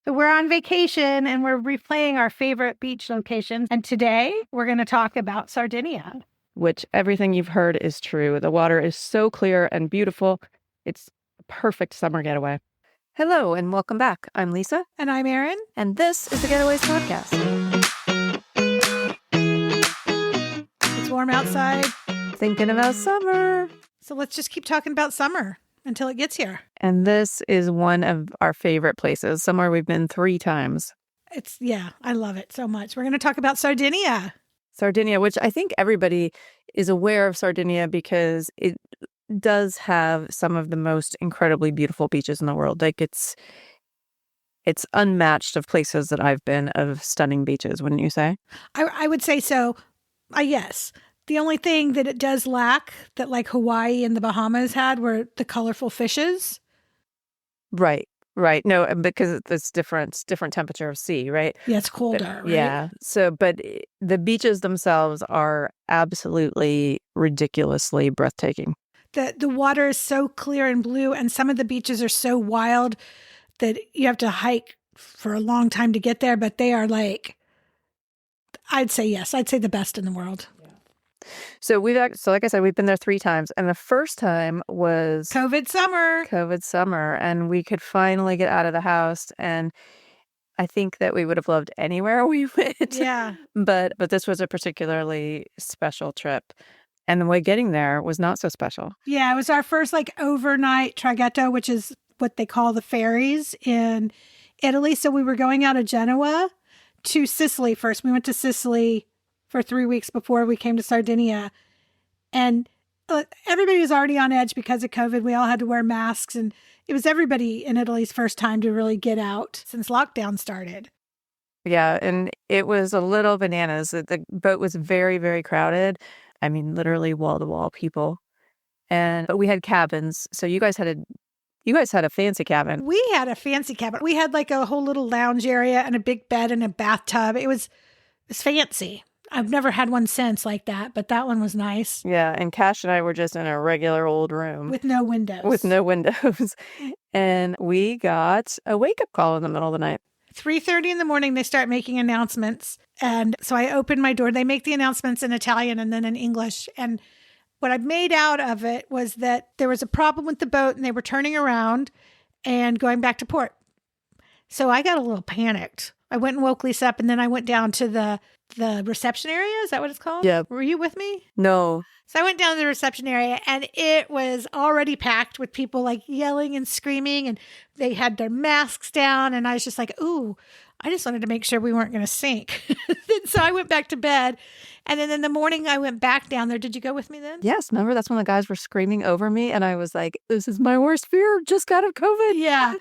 So we're on vacation and we're replaying our favorite beach locations. And today we're going to talk about Sardinia. Which everything you've heard is true. The water is so clear and beautiful. It's a perfect summer getaway. Hello and welcome back. I'm Lisa. And I'm Erin. And this is the Getaways Podcast. It's warm outside. Thinking about summer. So let's just keep talking about summer until it gets here. And this is one of our favorite places, somewhere we've been 3 times. I love it so much. We're going to talk about Sardinia. Sardinia, which I think everybody is aware of Sardinia because it does have some of the most incredibly beautiful beaches in the world. Like it's unmatched of places that I've been of stunning beaches, wouldn't you say? I would say so. Yes. The only thing that it does lack that like Hawaii and the Bahamas had were the colorful fishes. Right. No, because it's different temperature of sea, right? Yeah, it's colder, right? Yeah. So, but the beaches themselves are absolutely ridiculously breathtaking. The water is so clear and blue, and some of the beaches are so wild that you have to hike for a long time to get there, but they are like, I'd say the best in the world. So like I said, we've been there 3 times, and the first time was COVID summer, and we could finally get out of the house, and I think that we would have loved anywhere we went. Yeah. But this was a particularly special trip, and the way getting there was not so special. Yeah, it was our first like overnight traghetto, which is what they call the ferries in Italy. So we were going out of Genoa to Sicily first. We went to Sicily for 3 weeks before we came to Sardinia. And everybody was already on edge because of COVID. We all had to wear masks. And it was everybody in Italy's first time to really get out since lockdown started. Yeah, and it was a little bananas. The boat was very, very crowded. I mean, literally wall-to-wall people. But we had cabins. So you guys had a fancy cabin. We had a fancy cabin. We had like a whole little lounge area and a big bed and a bathtub. It was fancy. I've never had one since like that, but that one was nice. Yeah, and Cash and I were just in a regular old room. With no windows. And we got a wake-up call in the middle of the night. 3:30 in the morning, they start making announcements. And so I opened my door. They make the announcements in Italian and then in English. And what I made out of it was that there was a problem with the boat and they were turning around and going back to port. So I got a little panicked. I went and woke Lisa up, and then I went down to the reception area. Is that what it's called? Yeah. Were you with me? No. So I went down to the reception area, and it was already packed with people like yelling and screaming, and they had their masks down. And I was just like, ooh, I just wanted to make sure we weren't going to sink. So I went back to bed. And then in the morning, I went back down there. Did you go with me then? Yes. Remember, that's when the guys were screaming over me. And I was like, this is my worst fear. Just got out of COVID. Yeah.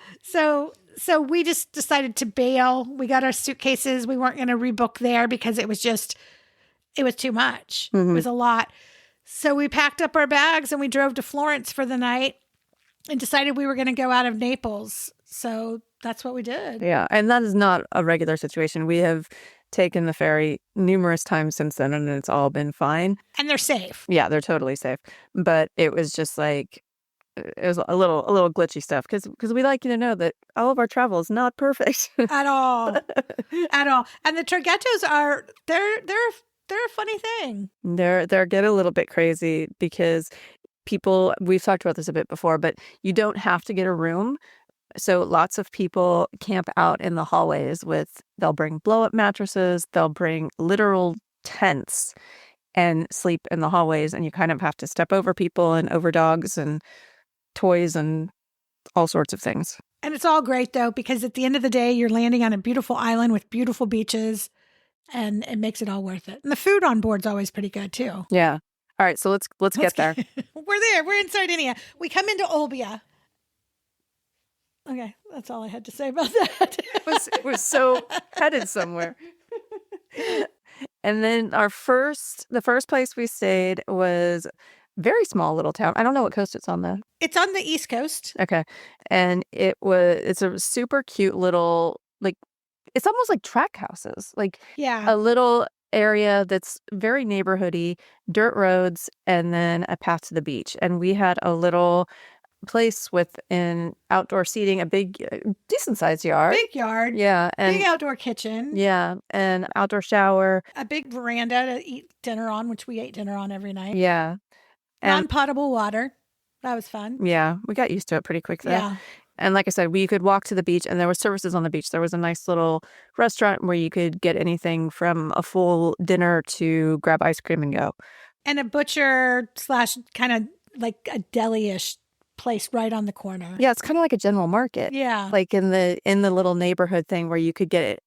So we just decided to bail. We got our suitcases. We weren't going to rebook there because it was too much. Mm-hmm. It was a lot. So we packed up our bags and we drove to Florence for the night and decided we were going to go out of Naples. So that's what we did. Yeah. And that is not a regular situation. We have taken the ferry numerous times since then, and it's all been fine. And they're safe. Yeah, they're totally safe. But it was just like, it was a little glitchy stuff because we like you to know that all of our travel is not perfect at all. And the traghettos they're a funny thing. They're get a little bit crazy because people, we've talked about this a bit before, but you don't have to get a room. So lots of people camp out in the hallways they'll bring blow-up mattresses, they'll bring literal tents and sleep in the hallways, and you kind of have to step over people and over dogs and toys and all sorts of things. And it's all great though, because at the end of the day, you're landing on a beautiful island with beautiful beaches, and it makes it all worth it. And the food on board's always pretty good too. Yeah. All right, so let's get there. We're there. We're in Sardinia. We come into Olbia. Okay, that's all I had to say about that. It was so headed somewhere. And then the first place we stayed was very small little town. I don't know what coast it's on though. It's on the East Coast. Okay. And it's a super cute little, like, it's almost like track houses. Like, yeah, a little area that's very neighborhoody, dirt roads, and then a path to the beach. And we had a little place with an outdoor seating, a big, decent sized yard. Big yard. Yeah. And big outdoor kitchen. Yeah. And outdoor shower. A big veranda to eat dinner on, which we ate dinner on every night. Yeah. And non-potable water. That was fun. Yeah. We got used to it pretty quick though. Yeah. And like I said, we could walk to the beach and there were services on the beach. There was a nice little restaurant where you could get anything from a full dinner to grab ice cream and go. And a butcher / kind of like a deli-ish place right on the corner. Yeah, it's kind of like a general market. Yeah. Like in the little neighborhood thing where you could get,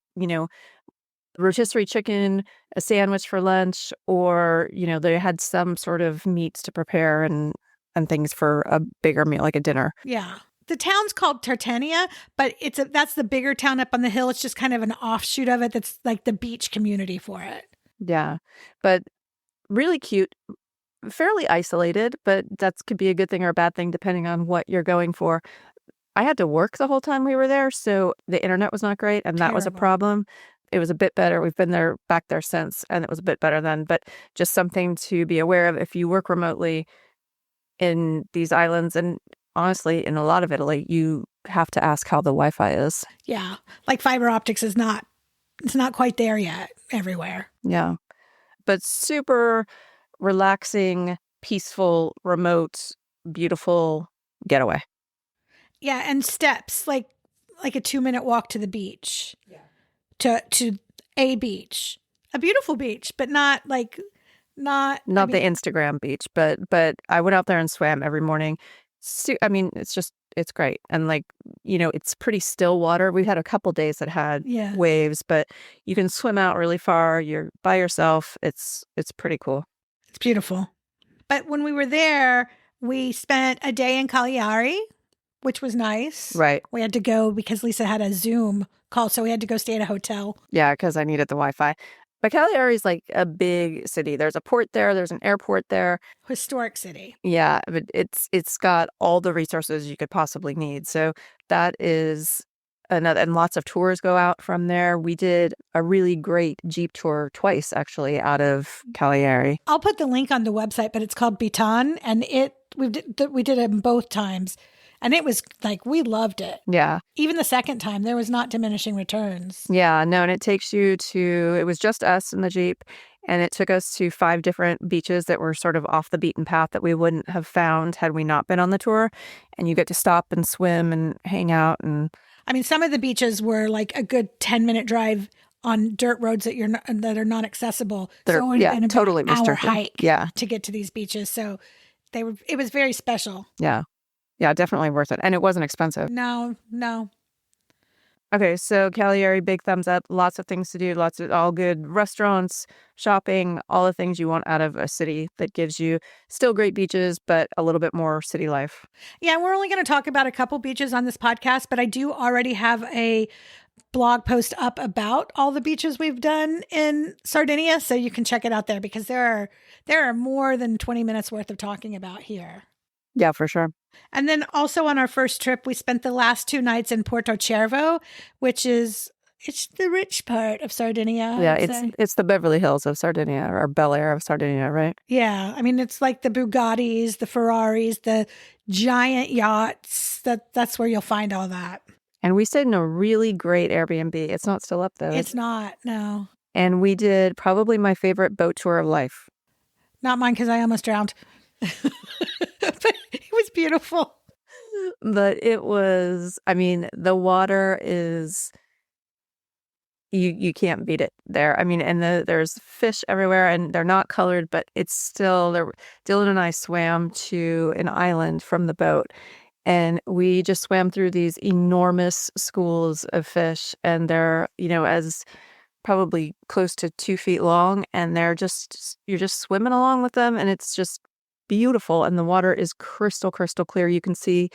rotisserie chicken, a sandwich for lunch, or, they had some sort of meats to prepare and things for a bigger meal, like a dinner. Yeah. The town's called Sardinia, but that's the bigger town up on the hill. It's just kind of an offshoot of it that's like the beach community for it. Yeah. But really cute, fairly isolated, but that could be a good thing or a bad thing depending on what you're going for. I had to work the whole time we were there, so the internet was not great, and that was a problem. It was a bit better. We've been back there since, and it was a bit better then, but just something to be aware of if you work remotely in these islands, and honestly, in a lot of Italy, you have to ask how the Wi-Fi is. Yeah. Like fiber optics it's not quite there yet everywhere. Yeah. But super relaxing, peaceful, remote, beautiful getaway. Yeah, and steps like a 2-minute walk to the beach. Yeah. To a beach. A beautiful beach, but not the Instagram beach, but I went out there and swam every morning. It's great. And it's pretty still water. We've had a couple days that had waves, but you can swim out really far. You're by yourself. It's pretty cool. It's beautiful. But when we were there, we spent a day in Cagliari, which was nice. Right. We had to go because Lisa had a Zoom call, so we had to go stay at a hotel. Yeah, because I needed the Wi-Fi. But Cagliari is like a big city. There's a port there. There's an airport there. Historic city. Yeah, but it's got all the resources you could possibly need. So that is another, and lots of tours go out from there. We did a really great Jeep tour twice, actually, out of Cagliari. I'll put the link on the website, but it's called Bitan, and we did it both times. And it was like, we loved it. Yeah. Even the second time, there was not diminishing returns. Yeah, no, and it takes you to, it was just us in the Jeep, and it took us to 5 different beaches that were sort of off the beaten path that we wouldn't have found had we not been on the tour. And you get to stop and swim and hang out. And some of the beaches were like a good 10-minute drive on dirt roads that are not accessible. Totally hour hike to get to these beaches. So it was very special. Yeah. Yeah, definitely worth it. And it wasn't expensive. No. Okay, so Cagliari, big thumbs up. Lots of things to do. Lots of all good restaurants, shopping, all the things you want out of a city that gives you still great beaches, but a little bit more city life. Yeah, we're only going to talk about a couple beaches on this podcast, but I do already have a blog post up about all the beaches we've done in Sardinia, so you can check it out there because there are more than 20 minutes worth of talking about here. Yeah, for sure. And then also on our first trip, we spent the last 2 nights in Porto Cervo, which it's the rich part of Sardinia. Yeah, it's the Beverly Hills of Sardinia, or Bel Air of Sardinia, right? Yeah, it's like the Bugattis, the Ferraris, the giant yachts. That's where you'll find all that. And we stayed in a really great Airbnb. It's not still up though. It's not, no. And we did probably my favorite boat tour of life. Not mine because I almost drowned. But it was beautiful. But it was, the water is, you can't beat it there. And there's fish everywhere and they're not colored, but it's still, Dylan and I swam to an island from the boat and we just swam through these enormous schools of fish and they're, as probably close to 2 feet long and you're just swimming along with them and it's just beautiful, and the water is crystal clear. You can see,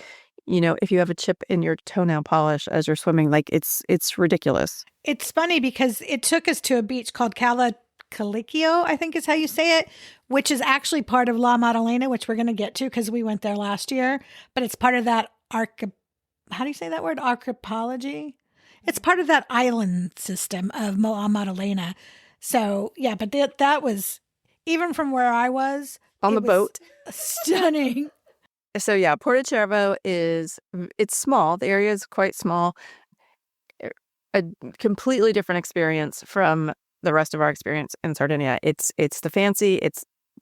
if you have a chip in your toenail polish as you're swimming, like it's ridiculous. It's funny because it took us to a beach called Cala Calicchio, I think is how you say it, which is actually part of La Maddalena, which we're going to get to because we went there last year. But it's part of that how do you say that word? Archipelago? It's part of that island system of La Maddalena. So yeah, but that was, even from where I was, on the boat, stunning. So yeah, Porto Cervo it's small. The area is quite small. A completely different experience from the rest of our experience in Sardinia. It's the fancy.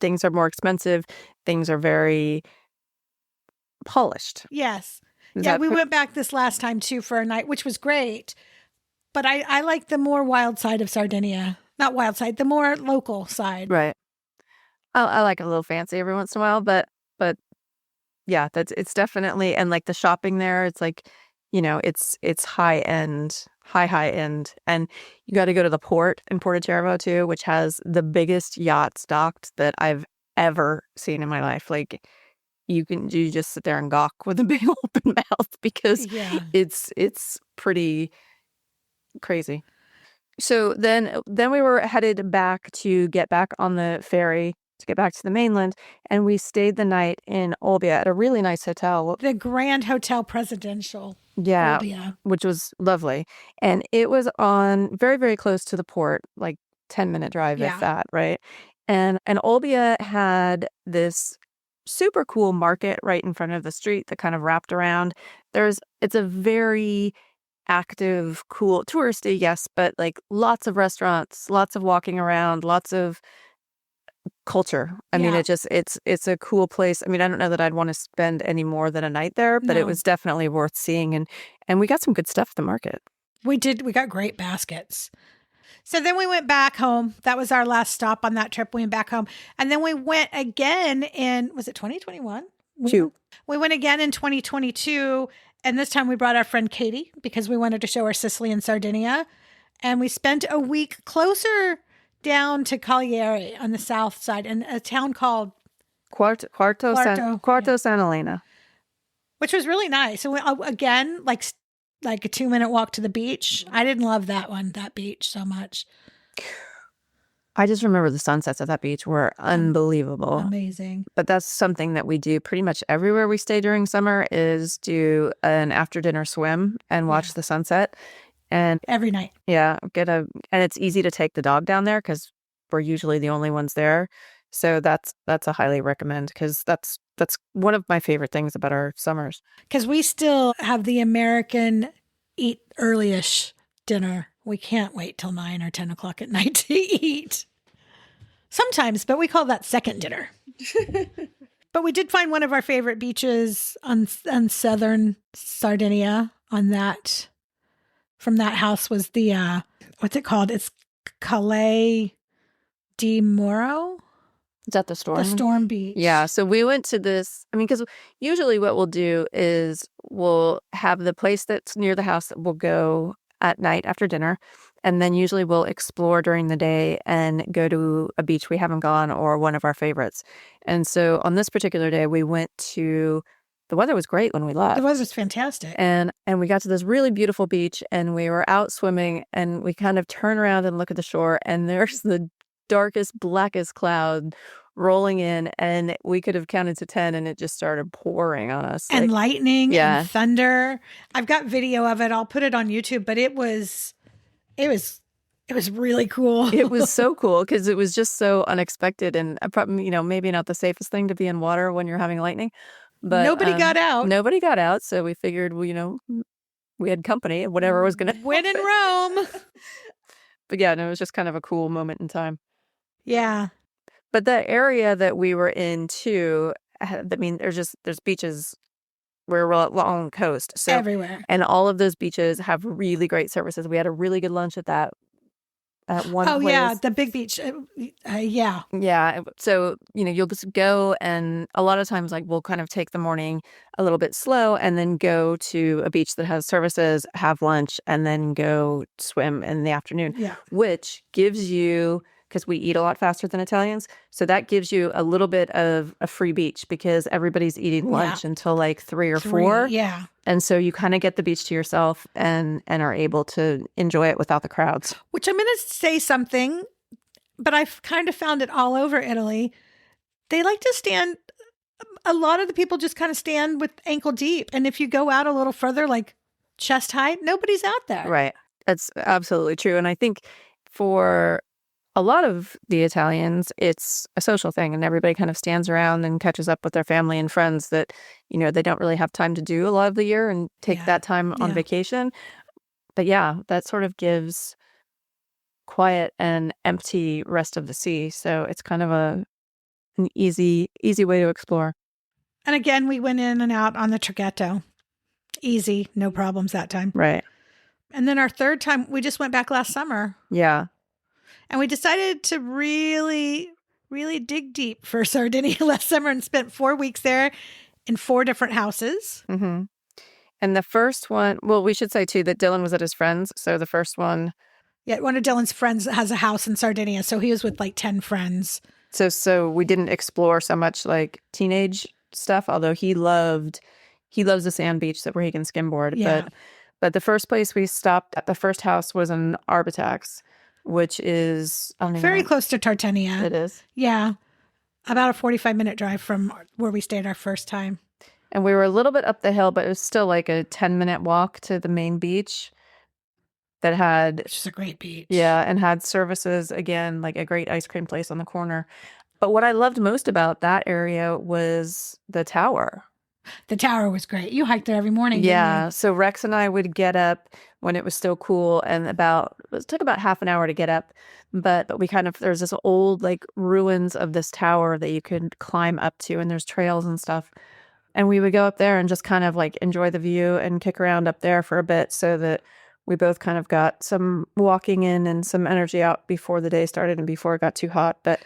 Things are more expensive. Things are very polished. Yes. Is Yeah, that we went back this last time too for a night, which was great. But I like the more wild side of Sardinia. Not wild side, the more local side. right? I like a little fancy every once in a while, but yeah, it's definitely, and like the shopping there, it's like, it's high end, high end, and you got to go to the port in Porto Cervo too, which has the biggest yachts docked that I've ever seen in my life. Like you just sit there and gawk with a big open mouth because Yeah. it's pretty crazy. So then we were headed back to get back on the ferry to get back to the mainland, and we stayed the night in Olbia at a really nice hotel. The Grand Hotel Presidential. Yeah, Olbia. which was lovely. And it was on very, very close to the port, like 10-minute drive, if Yeah. that, right? And Olbia had this super cool market right in front of the street that kind of wrapped around. It's a very active, cool, touristy, yes, but like lots of restaurants, lots of walking around, lots of culture. I mean, Yeah. it's a cool place. I mean, I don't know that I'd want to spend any more than a night there, but it No. was definitely worth seeing, and we got some good stuff at the market. We did. We got great baskets. So then we went back home. That was our last stop on that trip. We went back home. And then we went again in, was it 2021? We went again in 2022. And this time we brought our friend Katie because we wanted to show her Sicily and Sardinia. And we spent a week closer down to Cagliari on the south side in a town called Quarto yeah. San Elena, which was really nice. So again, like a 2-minute walk to the beach. I didn't love that beach so much. I just remember the sunsets at that beach were unbelievable. Amazing. But that's something that we do pretty much everywhere we stay during summer is do an after dinner swim and watch the sunset. And every night. Yeah, and it's easy to take the dog down there because we're usually the only ones there. So that's a highly recommend because that's one of my favorite things about our summers. Because we still have the American eat early-ish dinner. We can't wait till 9 or 10 o'clock at night to eat. Sometimes, but we call that second dinner. But we did find one of our favorite beaches on southern Sardinia on that. From that house was the, what's it called? It's Calais di Moro. Is that the Storm? The Storm Beach. Yeah. So we went to this. I mean, because usually what we'll do is we'll have the place that's near the house that we'll go at night after dinner. And then usually we'll explore during the day and go to a beach we haven't gone or one of our favorites. And so on this particular day, we went to, the weather was great when we left. The weather was fantastic. And we got to this really beautiful beach and we were out swimming and we kind of turn around and look at the shore and there's the darkest, blackest cloud rolling in and we could have counted to 10 and it just started pouring on us. And lightning and thunder. I've got video of it. I'll put it on YouTube, but it was really cool. It was so cool because it was just so unexpected and probably, maybe not the safest thing to be in water when you're having lightning. But nobody got out. Nobody got out. So we figured, well, we had company, whatever was going to win in Rome. But yeah, no, it was just kind of a cool moment in time. Yeah. But the area that we were in too, I mean, there's beaches. We're along the coast. So everywhere. And all of those beaches have really great services. We had a really good lunch at that. At one place. Oh, yeah, the big beach. Yeah. Yeah. So, you'll just go and a lot of times, like, we'll kind of take the morning a little bit slow and then go to a beach that has services, have lunch, and then go swim in the afternoon. Yeah. Which gives you, because we eat a lot faster than Italians, so that gives you a little bit of a free beach because everybody's eating lunch until like 3 or 4. Yeah. And so you kind of get the beach to yourself and are able to enjoy it without the crowds. Which I'm going to say something, but I've kind of found it all over Italy. They like to stand, a lot of the people just kind of stand with ankle deep. And if you go out a little further, like chest height, nobody's out there. Right. That's absolutely true. And I think for a lot of the Italians, it's a social thing and everybody kind of stands around and catches up with their family and friends that, they don't really have time to do a lot of the year and take that time on vacation. But yeah, that sort of gives quiet and empty rest of the sea. So it's kind of an easy way to explore. And again, we went in and out on the traghetto. Easy, no problems that time. Right. And then our third time, we just went back last summer. Yeah. And we decided to really, really dig deep for Sardinia last summer and spent 4 weeks there in 4 different houses. Mm-hmm. And the first one, well, we should say too that Dylan was at his friend's. So the first one. Yeah, one of Dylan's friends has a house in Sardinia. So he was with like 10 friends. So we didn't explore so much like teenage stuff, although he loves the sand beach where he can skimboard. Yeah. But the first place we stopped at, the first house was in Arbatax, which is very close to Tartenia. It is. Yeah. About a 45-minute drive from where we stayed our first time. And we were a little bit up the hill, but it was still like a 10-minute walk to the main beach that had... Which is a great beach. Yeah, and had services, again, like a great ice cream place on the corner. But what I loved most about that area was the tower. The tower was great. You hiked there every morning, Yeah. didn't you? So Rex and I would get up when it was still cool, and it took about half an hour to get up. But there's this old like ruins of this tower that you could climb up to, and there's trails and stuff. And we would go up there and just kind of like enjoy the view and kick around up there for a bit so that we both kind of got some walking in and some energy out before the day started and before it got too hot. But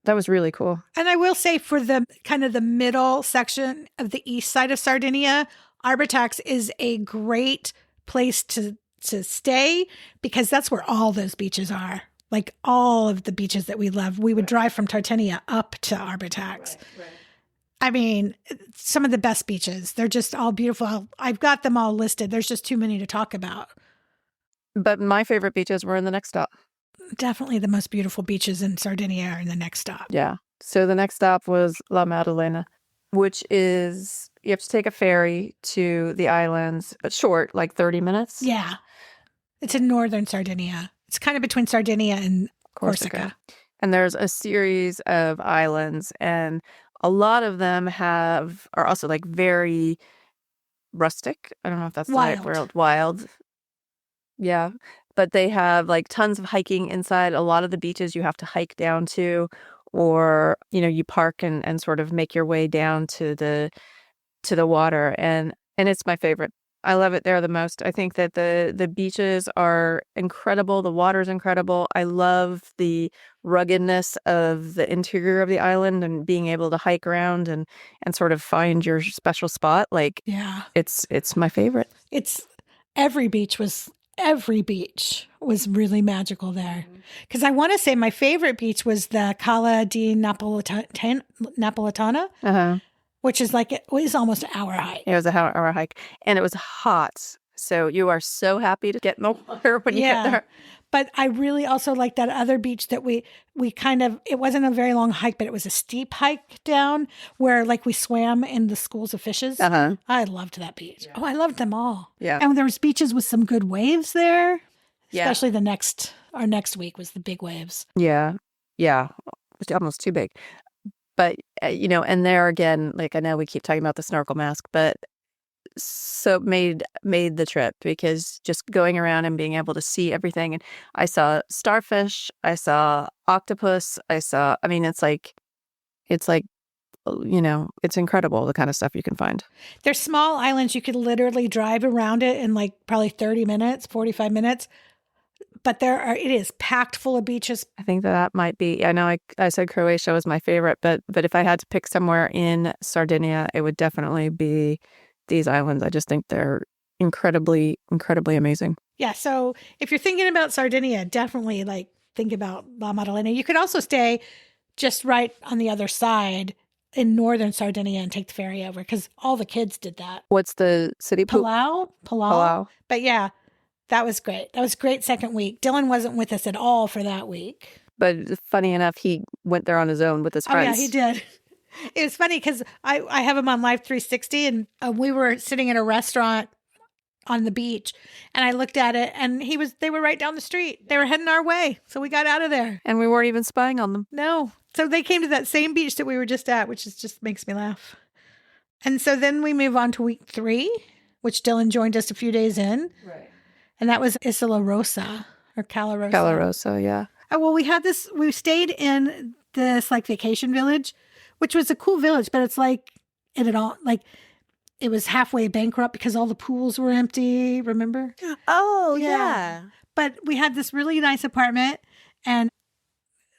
that was really cool. And I will say for the kind of the middle section of the east side of Sardinia, Arbatax is a great place to stay because that's where all those beaches are. Like all of the beaches that we love. We would drive from Tartenia up to Arbatax. Right. I mean, some of the best beaches. They're just all beautiful. I've got them all listed. There's just too many to talk about. But my favorite beaches were in the next stop. Definitely the most beautiful beaches in Sardinia are in the next stop. Yeah. So the next stop was La Maddalena, which is, you have to take a ferry to the islands, but short, like 30 minutes. Yeah. It's in northern Sardinia. It's kind of between Sardinia and Corsica. And there's a series of islands, and a lot of them are also like very rustic. I don't know if that's the right word. Wild. Yeah. But they have like tons of hiking inside. A lot of the beaches you have to hike down to, or, you park and sort of make your way down to the water. And it's my favorite. I love it there the most. I think that the beaches are incredible. The water is incredible. I love the ruggedness of the interior of the island and being able to hike around and sort of find your special spot. Like, yeah, it's my favorite. Every beach was really magical there. Because I want to say my favorite beach was the Cala di Napoletana, which is it was almost an hour hike. It was an hour hike. And it was hot. So you are so happy to get in the water when you get there. But I really also like that other beach that we kind of, it wasn't a very long hike, but it was a steep hike down where we swam in the schools of fishes. I loved that beach. Yeah. Oh, I loved them all. Yeah. And there was beaches with some good waves there. Yeah. Especially our next week was the big waves. Yeah. Yeah. It was almost too big. But, and there again, I know we keep talking about the snorkel mask, but so made the trip because just going around and being able to see everything. And I saw starfish, I saw octopus, it's incredible the kind of stuff you can find. They're small islands. You could literally drive around it in probably 30 minutes, 45 minutes. But it is packed full of beaches. I think that might be, I know I said Croatia was my favorite, but if I had to pick somewhere in Sardinia, it would definitely be these islands. I just think they're incredibly, incredibly amazing. Yeah. So if you're thinking about Sardinia, definitely think about La Maddalena. You could also stay just right on the other side in northern Sardinia and take the ferry over because all the kids did that. What's the city? Palau. But yeah, that was great. That was great second week. Dylan wasn't with us at all for that week. But funny enough, he went there on his own with his friends. Oh yeah, he did. It was funny because I have him on Live 360 and we were sitting in a restaurant on the beach. And I looked at it and they were right down the street. They were heading our way. So we got out of there. And we weren't even spying on them. No. So they came to that same beach that we were just at, which just makes me laugh. And so then we move on to week 3, which Dylan joined us a few days in. Right. And that was Isla Rosa or Calarosa. Calarosa, yeah. Oh, well, we stayed in this like vacation village, which was a cool village, but it's like it was halfway bankrupt because all the pools were empty, remember? Oh, yeah. But we had this really nice apartment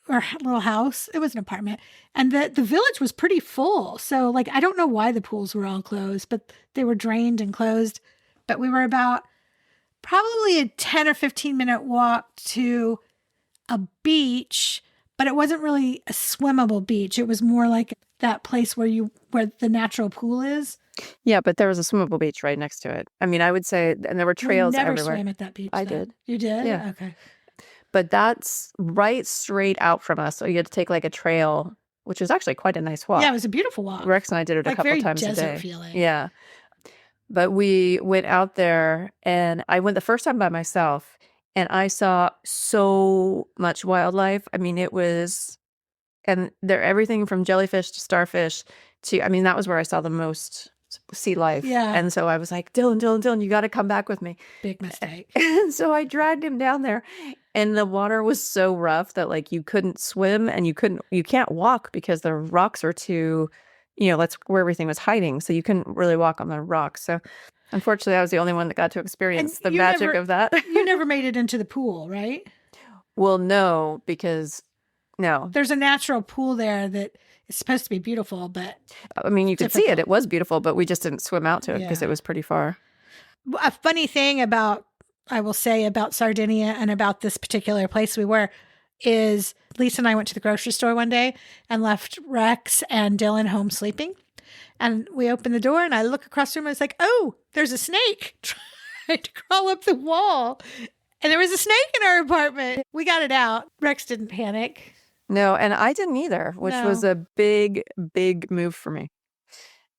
or little house. It was an apartment. And the village was pretty full. So like, I don't know why the pools were all closed, but they were drained and closed. But we were about probably a 10 or 15 minute walk to a beach, but it wasn't really a swimmable beach. It was more like that place where the natural pool is. Yeah, but there was a swimmable beach right next to it. I mean, I would say, and there were trails never everywhere. swam at that beach. I did. You did? Yeah. Okay. But that's right straight out from us. So you had to take like a trail, which was actually quite a nice walk. Yeah, it was a beautiful walk. Rex and I did it a couple very times a desert day. feeling. Yeah. But we went out there and I went the first time by myself and I saw so much wildlife. I mean, and everything from jellyfish to starfish that was where I saw the most sea life. Yeah. And so I was like, Dylan, you got to come back with me. Big mistake. And so I dragged him down there and the water was so rough that like you couldn't swim and you can't walk because the rocks are too, that's where everything was hiding. So you couldn't really walk on the rocks. So unfortunately I was the only one that got to experience the magic of that. You never made it into the pool, right? Well, no, because no. There's a natural pool there that is supposed to be beautiful, but I mean, you could see it. It was beautiful, but we just didn't swim out to it because it was pretty far. A funny thing about Sardinia and about this particular place we were is Lisa and I went to the grocery store one day and left Rex and Dylan home sleeping. And we opened the door and I look across the room and I was like, oh, there's a snake trying to crawl up the wall. And there was a snake in our apartment. We got it out. Rex didn't panic. No, and I didn't either, which was a big, big move for me.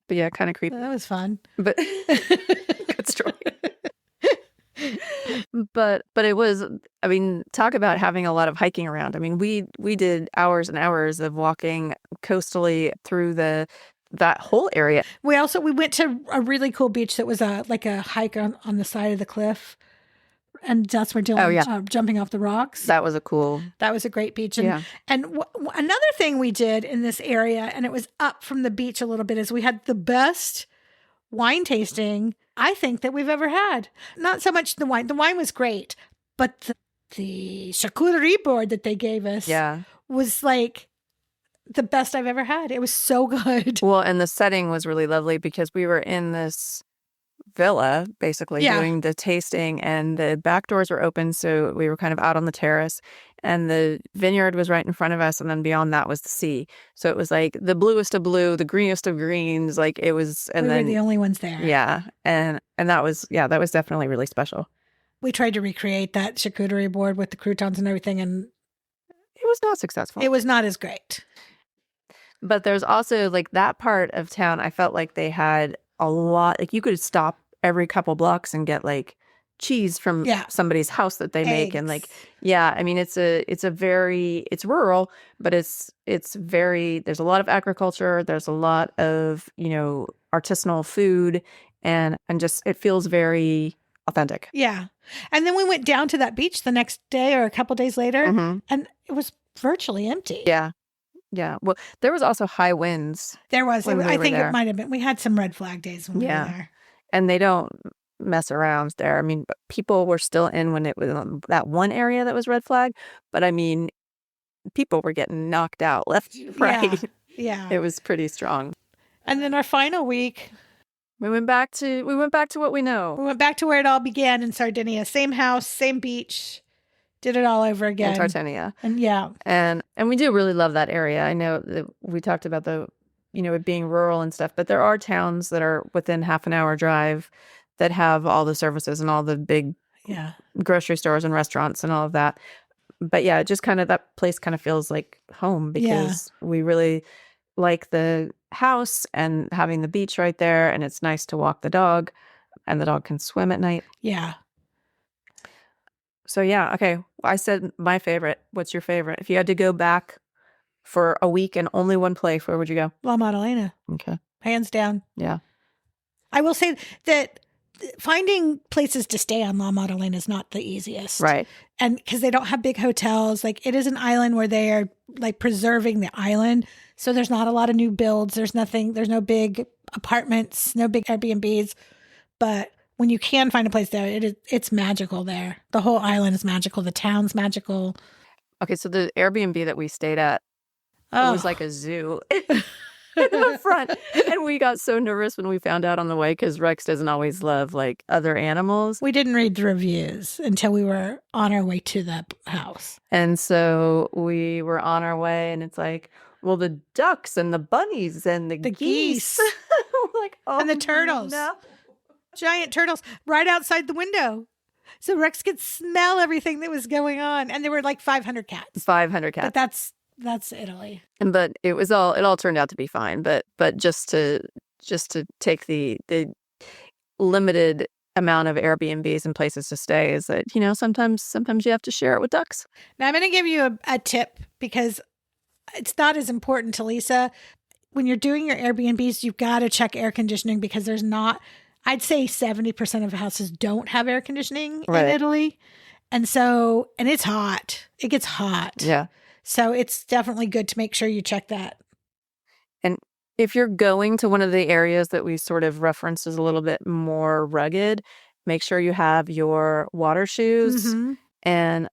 But yeah, kind of creepy. That was fun. But good story. But it was, I mean, talk about having a lot of hiking around. I mean, we did hours and hours of walking coastally through that whole area. We went to a really cool beach that was like a hike on the side of the cliff. And that's where Dylan jumping off the rocks. That was a great beach. And, another thing we did in this area, and it was up from the beach a little bit, is we had the best wine tasting, I think, that we've ever had. Not so much the wine. The wine was great, but the charcuterie board that they gave us was like the best I've ever had. It was so good. Well, and the setting was really lovely because we were in this villa basically doing the tasting and the back doors were open, so we were kind of out on the terrace and the vineyard was right in front of us and then beyond that was the sea. So it was like the bluest of blue, the greenest of greens, like it was. And we then were the only ones there. Yeah. And that was definitely really special. We tried to recreate that charcuterie board with the croutons and everything and it was not successful. It was not as great. But there's also like that part of town, I felt like they had a lot, like you could stop every couple blocks and get like cheese from somebody's house that they make. And like, I mean, it's rural, but it's very, there's a lot of agriculture. There's a lot of, artisanal food and just, it feels very authentic. Yeah. And then we went down to that beach the next day or a couple days later and it was virtually empty. Yeah. Yeah. Well, there was also high winds. There was. I think it might have been. We had some red flag days when we were there. And they don't mess around there. I mean, people were still in when it was that one area that was red flag. But I mean, people were getting knocked out left and right. Yeah. It was pretty strong. And then our final week, we went back to what we know. We went back to where it all began in Sardinia. Same house, same beach. Did it all over again. In Sardinia. And And we do really love that area. I know that we talked about it being rural and stuff, but there are towns that are within half an hour drive that have all the services and all the big grocery stores and restaurants and all of that. But yeah, just kind of that place kind of feels like home because we really like the house and having the beach right there and it's nice to walk the dog. And the dog can swim at night. Yeah. So yeah, okay. I said my favorite. What's your favorite? If you had to go back for a week and only one place, where would you go? La Maddalena. Okay. Hands down. Yeah. I will say that finding places to stay on La Maddalena is not the easiest. Right. And because they don't have big hotels, like it is an island where they are like preserving the island. So there's not a lot of new builds. There's no big apartments, no big Airbnbs. But when you can find a place there, it's magical there. The whole island is magical. The town's magical. Okay, so the Airbnb that we stayed at, it was like a zoo in the front. And we got so nervous when we found out on the way because Rex doesn't always love like other animals. We didn't read the reviews until we were on our way to the house. And so we were on our way and it's like, well, the ducks and the bunnies and the geese. We're like, oh, and the turtles. No. Giant turtles right outside the window. So Rex could smell everything that was going on. And there were like 500 cats. 500 cats. But that's Italy. But it all turned out to be fine. But just to take the limited amount of Airbnbs and places to stay is that, sometimes you have to share it with ducks. Now I'm going to give you a tip because it's not as important to Lisa. When you're doing your Airbnbs, you've got to check air conditioning because there's not, I'd say 70% of houses don't have air conditioning in Italy. And it's hot. It gets hot. Yeah. So it's definitely good to make sure you check that. And if you're going to one of the areas that we sort of referenced as a little bit more rugged, make sure you have your water shoes and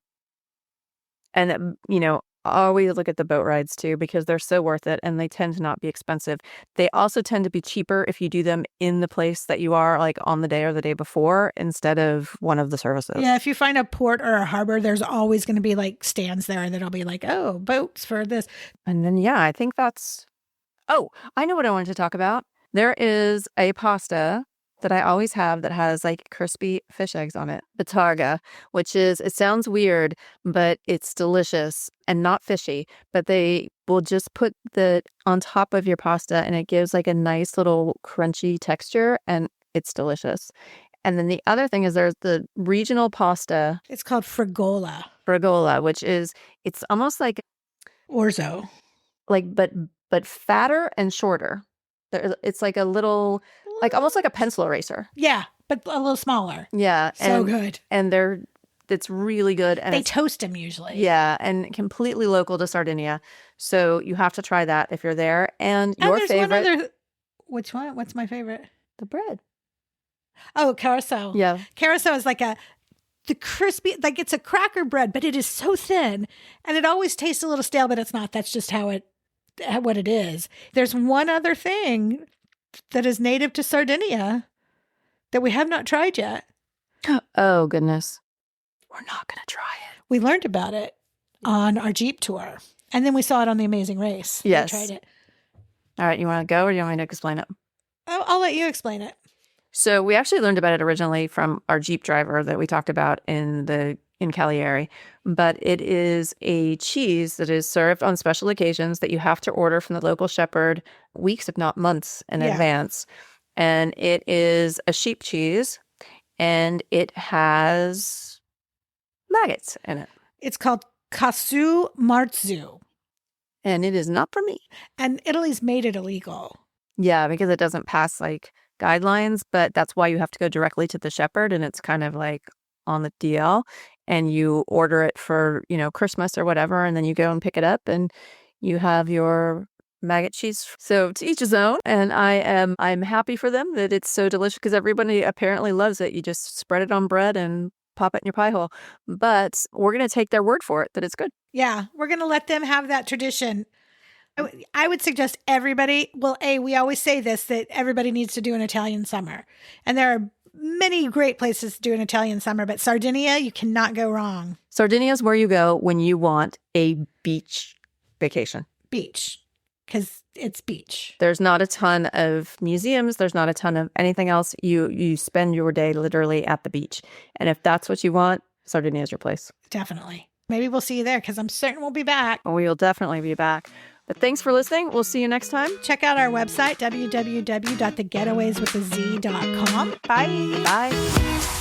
always look at the boat rides too because they're so worth it and they tend to not be expensive. They also tend to be cheaper if you do them in the place that you are like on the day or the day before instead of one of the services. Yeah, if you find a port or a harbor, there's always going to be like stands there that'll be like, oh, boats for this. And then, I think oh, I know what I wanted to talk about. There is a pasta that I always have that has like crispy fish eggs on it. The targa, which it sounds weird, but it's delicious and not fishy. But they will just put on top of your pasta and it gives like a nice little crunchy texture and it's delicious. And then the other thing is there's the regional pasta. It's called frigola. Frigola, which it's almost like orzo. Like, but fatter and shorter. It's like a little, like almost like a pencil eraser. Yeah, but a little smaller. Yeah. So good. And it's really good. And they toast them usually. Yeah, and completely local to Sardinia. So you have to try that if you're there. And your favorite. Which one? What's my favorite? The bread. Oh, carousel. Yeah. Carousel is like the crispy, like it's a cracker bread, but it is so thin. And it always tastes a little stale, but it's not. That's just what it is. There's one other thing that is native to Sardinia that we have not tried yet. Oh, goodness. We're not going to try it. We learned about it on our Jeep tour. And then we saw it on The Amazing Race. Yes. We tried it. All right. You want to go or do you want me to explain it? I'll let you explain it. So we actually learned about it originally from our Jeep driver that we talked about in Cagliari, but it is a cheese that is served on special occasions that you have to order from the local shepherd weeks, if not months in advance. And it is a sheep cheese and it has maggots in it. It's called casu marzu. And it is not for me. And Italy's made it illegal. Yeah, because it doesn't pass like guidelines, but that's why you have to go directly to the shepherd and it's kind of like on the DL and you order it for, Christmas or whatever. And then you go and pick it up and you have your maggot cheese. So to each his own. And I'm happy for them that it's so delicious because everybody apparently loves it. You just spread it on bread and pop it in your pie hole. But we're going to take their word for it that it's good. Yeah, we're going to let them have that tradition. I would suggest everybody, we always say this, that everybody needs to do an Italian summer. And there are many great places to do an Italian summer, but Sardinia, you cannot go wrong. Sardinia is where you go when you want a beach vacation. Beach, because it's beach. There's not a ton of museums. There's not a ton of anything else. You spend your day literally at the beach. And if that's what you want, Sardinia is your place. Definitely. Maybe we'll see you there because I'm certain we'll be back. We will definitely be back. But thanks for listening. We'll see you next time. Check out our website, www.thegetawayswithaz.com. Bye. Bye.